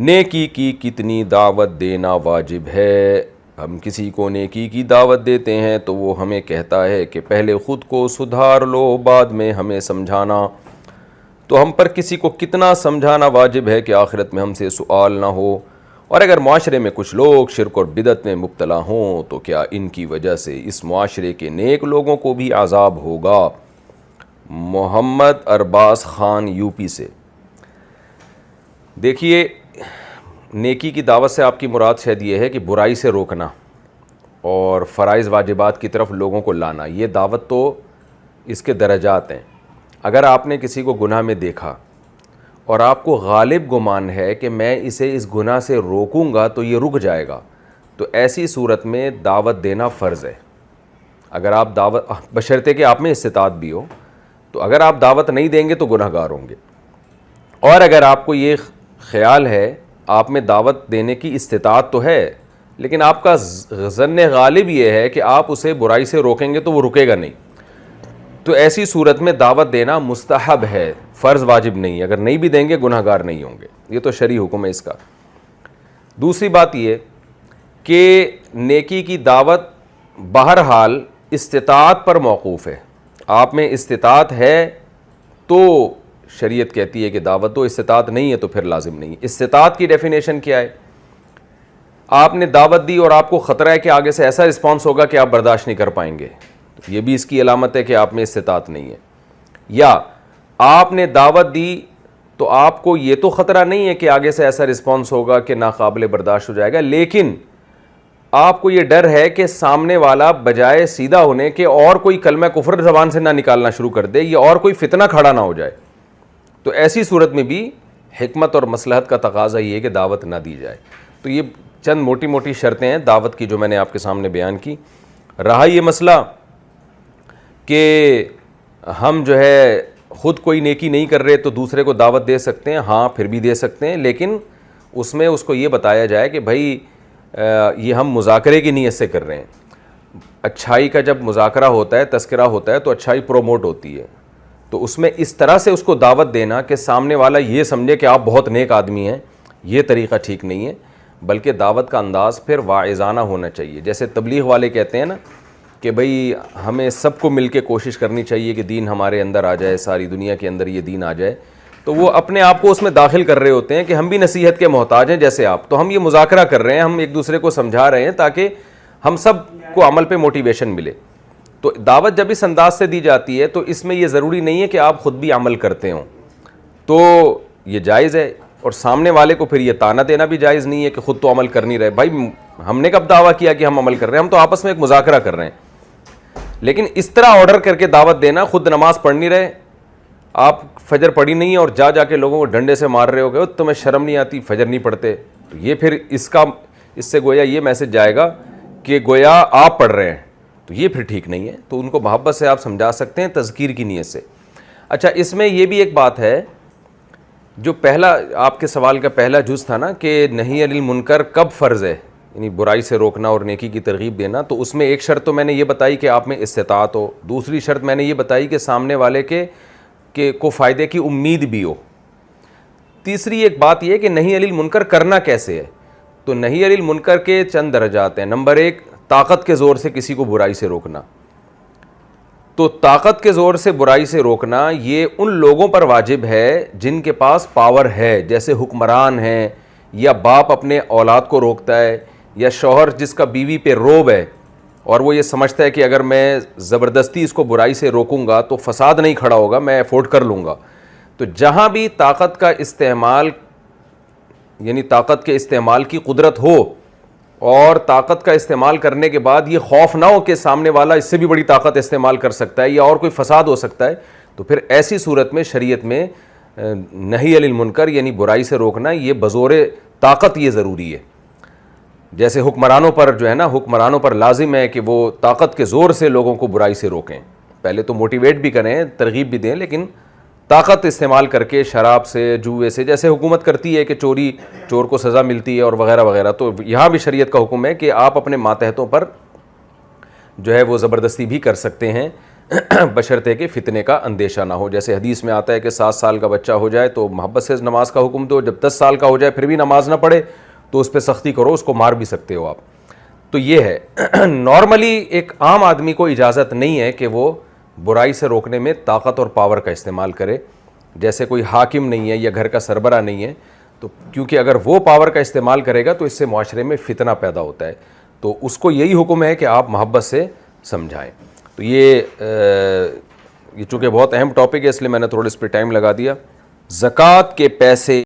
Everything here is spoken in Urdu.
نیکی کی کتنی دعوت دینا واجب ہے؟ ہم کسی کو نیکی کی دعوت دیتے ہیں تو وہ ہمیں کہتا ہے کہ پہلے خود کو سدھار لو، بعد میں ہمیں سمجھانا۔ تو ہم پر کسی کو کتنا سمجھانا واجب ہے کہ آخرت میں ہم سے سوال نہ ہو؟ اور اگر معاشرے میں کچھ لوگ شرک اور بدعت میں مبتلا ہوں تو کیا ان کی وجہ سے اس معاشرے کے نیک لوگوں کو بھی عذاب ہوگا؟ محمد ارباز خان یو پی سے۔ دیکھیے، نیکی کی دعوت سے آپ کی مراد شاید یہ ہے کہ برائی سے روکنا اور فرائض واجبات کی طرف لوگوں کو لانا۔ یہ دعوت تو اس کے درجات ہیں۔ اگر آپ نے کسی کو گناہ میں دیکھا اور آپ کو غالب گمان ہے کہ میں اسے اس گناہ سے روکوں گا تو یہ رک جائے گا، تو ایسی صورت میں دعوت دینا فرض ہے۔ اگر آپ دعوت، بشرطے کہ آپ میں استطاعت بھی ہو، تو اگر آپ دعوت نہیں دیں گے تو گناہ گار ہوں گے۔ اور اگر آپ کو یہ خیال ہے آپ میں دعوت دینے کی استطاعت تو ہے، لیکن آپ کا ظن غالب یہ ہے کہ آپ اسے برائی سے روکیں گے تو وہ رکے گا نہیں، تو ایسی صورت میں دعوت دینا مستحب ہے، فرض واجب نہیں۔ اگر نہیں بھی دیں گے گناہ گار نہیں ہوں گے، یہ تو شرعی حکم ہے اس کا۔ دوسری بات یہ کہ نیکی کی دعوت بہرحال استطاعت پر موقوف ہے۔ آپ میں استطاعت ہے تو شریعت کہتی ہے کہ دعوت دو، استطاعت نہیں ہے تو پھر لازم نہیں ہے۔ استطاعت کی ڈیفینیشن کیا ہے؟ آپ نے دعوت دی اور آپ کو خطرہ ہے کہ آگے سے ایسا رسپانس ہوگا کہ آپ برداشت نہیں کر پائیں گے، یہ بھی اس کی علامت ہے کہ آپ میں استطاعت نہیں ہے۔ یا آپ نے دعوت دی تو آپ کو یہ تو خطرہ نہیں ہے کہ آگے سے ایسا رسپانس ہوگا کہ ناقابل برداشت ہو جائے گا، لیکن آپ کو یہ ڈر ہے کہ سامنے والا بجائے سیدھا ہونے کے اور کوئی کلمہ کفر زبان سے نہ نکالنا شروع کر دے یا اور کوئی فتنہ کھڑا نہ ہو جائے، تو ایسی صورت میں بھی حکمت اور مصلحت کا تقاضا یہ ہے کہ دعوت نہ دی جائے۔ تو یہ چند موٹی موٹی شرطیں ہیں دعوت کی جو میں نے آپ کے سامنے بیان کی۔ رہا یہ مسئلہ کہ ہم جو ہے خود کوئی نیکی نہیں کر رہے تو دوسرے کو دعوت دے سکتے ہیں، ہاں پھر بھی دے سکتے ہیں، لیکن اس میں اس کو یہ بتایا جائے کہ بھائی یہ ہم مذاکرے کی نیت سے کر رہے ہیں۔ اچھائی کا جب مذاکرہ ہوتا ہے، تذکرہ ہوتا ہے، تو اچھائی پروموٹ ہوتی ہے، تو اس میں اس طرح سے اس کو دعوت دینا کہ سامنے والا یہ سمجھے کہ آپ بہت نیک آدمی ہیں، یہ طریقہ ٹھیک نہیں ہے، بلکہ دعوت کا انداز پھر واعظانہ ہونا چاہیے۔ جیسے تبلیغ والے کہتے ہیں نا کہ بھئی ہمیں سب کو مل کے کوشش کرنی چاہیے کہ دین ہمارے اندر آ جائے، ساری دنیا کے اندر یہ دین آ جائے، تو وہ اپنے آپ کو اس میں داخل کر رہے ہوتے ہیں کہ ہم بھی نصیحت کے محتاج ہیں جیسے آپ، تو ہم یہ مذاکرہ کر رہے ہیں، ہم ایک دوسرے کو سمجھا رہے ہیں تاکہ ہم سب کو عمل پہ موٹیویشن ملے۔ تو دعوت جب اس انداز سے دی جاتی ہے تو اس میں یہ ضروری نہیں ہے کہ آپ خود بھی عمل کرتے ہوں، تو یہ جائز ہے۔ اور سامنے والے کو پھر یہ طعنہ دینا بھی جائز نہیں ہے کہ خود تو عمل کر نہیں رہے، بھائی ہم نے کب دعویٰ کیا کہ ہم عمل کر رہے ہیں، ہم تو آپس میں ایک مذاکرہ کر رہے ہیں۔ لیکن اس طرح آرڈر کر کے دعوت دینا، خود نماز پڑھ نہیں رہے، آپ فجر پڑھی نہیں ہے اور جا کے لوگوں کو ڈنڈے سے مار رہے ہو گئے، تمہیں شرم نہیں آتی، فجر نہیں پڑھتے، تو یہ پھر اس سے گویا یہ میسج جائے گا کہ گویا آپ پڑھ رہے ہیں، تو یہ پھر ٹھیک نہیں ہے۔ تو ان کو محبت سے آپ سمجھا سکتے ہیں، تذکیر کی نیت سے۔ اچھا، اس میں یہ بھی ایک بات ہے، جو پہلا آپ کے سوال کا پہلا جز تھا نا کہ نہی عن المنکر کب فرض ہے، یعنی برائی سے روکنا اور نیکی کی ترغیب دینا، تو اس میں ایک شرط تو میں نے یہ بتائی کہ آپ میں استطاعت ہو، دوسری شرط میں نے یہ بتائی کہ سامنے والے کے کو فائدے کی امید بھی ہو، تیسری ایک بات یہ کہ نہی عن المنکر کرنا کیسے ہے۔ تو نہی عن المنکر کے چند درجات ہیں۔ نمبر ایک، طاقت کے زور سے کسی کو برائی سے روکنا۔ تو طاقت کے زور سے برائی سے روکنا یہ ان لوگوں پر واجب ہے جن کے پاس پاور ہے، جیسے حکمران ہیں، یا باپ اپنے اولاد کو روکتا ہے، یا شوہر جس کا بیوی پہ روب ہے اور وہ یہ سمجھتا ہے کہ اگر میں زبردستی اس کو برائی سے روکوں گا تو فساد نہیں کھڑا ہوگا، میں افورڈ کر لوں گا۔ تو جہاں بھی طاقت کا استعمال، یعنی طاقت کے استعمال کی قدرت ہو اور طاقت کا استعمال کرنے کے بعد یہ خوف نہ ہو کہ سامنے والا اس سے بھی بڑی طاقت استعمال کر سکتا ہے یا اور کوئی فساد ہو سکتا ہے، تو پھر ایسی صورت میں شریعت میں نہی عن المنکر یعنی برائی سے روکنا یہ بزور طاقت یہ ضروری ہے۔ جیسے حکمرانوں پر جو ہے نا، حکمرانوں پر لازم ہے کہ وہ طاقت کے زور سے لوگوں کو برائی سے روکیں، پہلے تو موٹیویٹ بھی کریں، ترغیب بھی دیں، لیکن طاقت استعمال کر کے شراب سے، جوئے سے، جیسے حکومت کرتی ہے کہ چور کو سزا ملتی ہے اور وغیرہ وغیرہ، تو یہاں بھی شریعت کا حکم ہے کہ آپ اپنے ماتحتوں پر جو ہے وہ زبردستی بھی کر سکتے ہیں بشرطے کہ فتنے کا اندیشہ نہ ہو. جیسے حدیث میں آتا ہے کہ 7 سال کا بچہ ہو جائے تو محبت سے نماز کا حکم دو, جب 10 سال کا ہو جائے پھر بھی نماز نہ پڑھے تو اس پہ سختی کرو, اس کو مار بھی سکتے ہو آپ. تو یہ ہے نارملی ایک عام آدمی کو اجازت نہیں ہے کہ وہ برائی سے روکنے میں طاقت اور پاور کا استعمال کرے. جیسے کوئی حاکم نہیں ہے یا گھر کا سربراہ نہیں ہے, تو کیونکہ اگر وہ پاور کا استعمال کرے گا تو اس سے معاشرے میں فتنہ پیدا ہوتا ہے, تو اس کو یہی حکم ہے کہ آپ محبت سے سمجھائیں. تو یہ چونکہ بہت اہم ٹاپک ہے اس لیے میں نے تھوڑا اس پہ ٹائم لگا دیا. زکوٰۃ کے پیسے